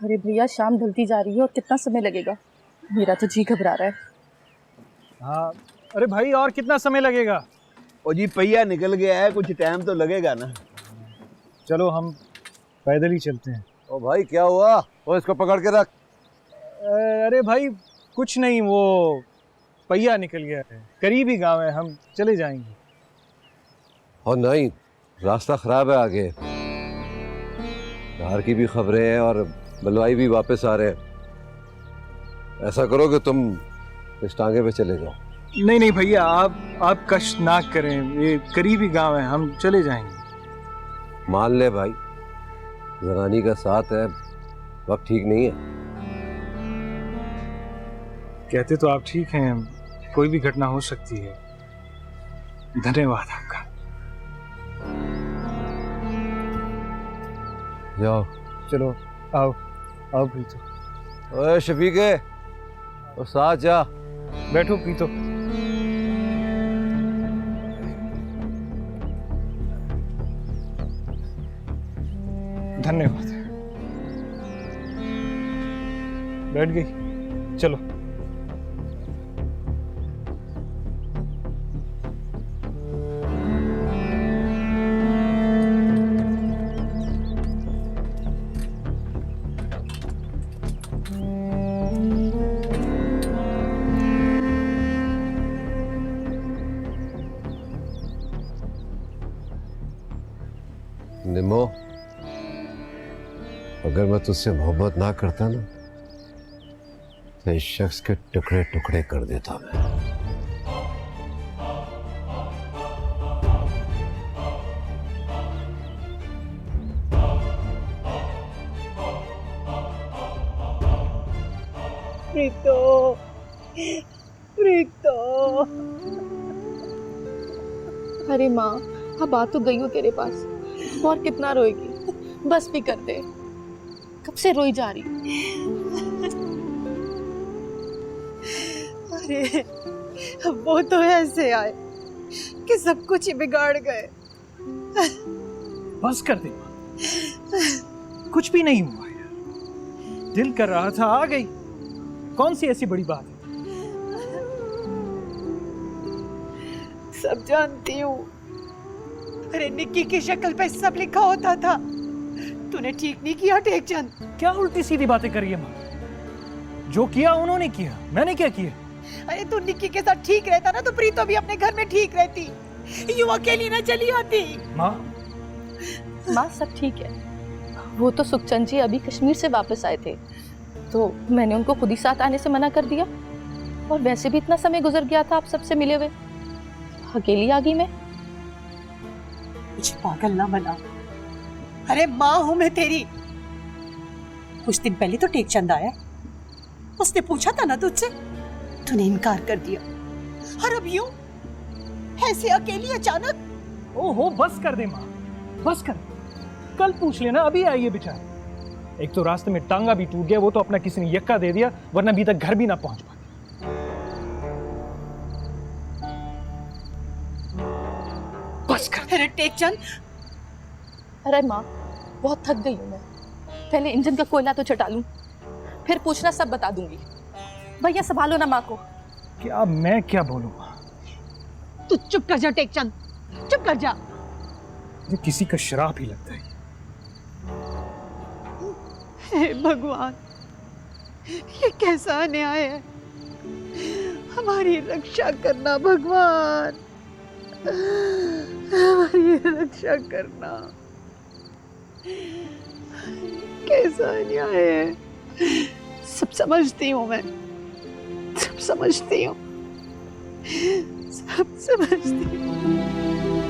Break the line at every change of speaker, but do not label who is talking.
अरे भैया शाम ढलती जा रही है और कितना समय लगेगा? मेरा तो जी घबरा रहा है।
हाँ अरे भाई और कितना समय लगेगा?
ओ जी पहिया निकल गया है, कुछ टाइम तो लगेगा ना।
चलो हम पैदल ही चलते हैं।
ओ भाई क्या हुआ? ओ इसको पकड़ के रख।
अरे भाई कुछ नहीं, वो पहिया निकल गया है, करीबी गांव है, हम चले जाएंगे।
और नहीं, रास्ता खराब है आगे, बाहर की भी खबरें हैं और बलवाई भी वापस आ रहे हैं। ऐसा करो कि तुम इस टांगे पे चले जाओ।
नहीं नहीं भैया, आप कष्ट ना करें, ये करीबी गांव है, हम चले जाएंगे।
मान ले भाई, जनानी का साथ है, वक्त ठीक नहीं है।
कहते तो आप ठीक हैं, कोई भी घटना हो सकती है। धन्यवाद आपका।
जाओ।
चलो आओ आओ प्रीतो।
ओए शफीके, और साथ जा।
बैठो प्रीतो। धन्यवाद। बैठ गई, चलो।
निमो, अगर मैं तुझसे मोहब्बत ना करता ना तो इस शख्स के टुकड़े टुकड़े कर देता मैं।
प्रीतो, प्रीतो। अरे माँ, अब आ तो गई हूँ तेरे पास, और कितना रोएगी? बस भी कर दे, कब से रोई जा रही।
अरे वो तो ऐसे आए कि सब कुछ ही बिगाड़ गए।
बस कर दे मां, कुछ भी नहीं हुआ यार, दिल कर रहा था आ गई, कौन सी ऐसी बड़ी बात है?
सब जानती हूँ। अरे निक्की की शक्ल पे सब लिखा होता था। तूने ठीक नहीं किया टेकचंद।
क्या उल्टी सीधी बातें करी है मां? जो किया उन्होंने किया, मैंने क्या किया?
अरे तू निक्की के साथ ठीक रहता ना तो प्रीतो भी अपने घर में ठीक रहती, यूं अकेली ना चली आती।
मां
माँ सब ठीक है, वो तो सुखचंद जी अभी कश्मीर से वापस आए थे, तो मैंने उनको खुद ही साथ आने से मना कर दिया, और वैसे भी इतना समय गुजर गया था आप सबसे मिले हुए, अकेली आ गई मैं।
मुझे पागल ना बना। अरे माँ हूं मैं तेरी। कुछ दिन पहले तो टेकचंद आया, उसने पूछा था ना तुझसे, तूने इनकार कर दिया, और अब यूं ऐसे अकेली अचानक।
ओहो बस कर दे मां, बस कर, कल पूछ लेना, अभी आइए बेचारे। एक तो रास्ते में टांगा भी टूट गया, वो तो अपना किसी ने यक्का दे दिया, वरना अभी तक घर भी ना पहुंच पाते। बस कर।
अरे टेकचंद।
अरे माँ, बहुत थक गई हूँ मैं, पहले इंजन का कोयला तो चटा लूं, फिर पूछना सब बता दूंगी। भैया संभालो ना माँ को।
क्या मैं क्या बोलूं?
तू चुप कर जा टेकचंद, चुप कर जा।
ये किसी का शराब ही लगता है।
हे भगवान, ये कैसा अन्याय है। हमारी रक्षा करना भगवान, हमारी रक्षा करना। कैसा अन्याय है। सब समझती हूँ मैं, सब समझती हूँ, सब समझती हूँ।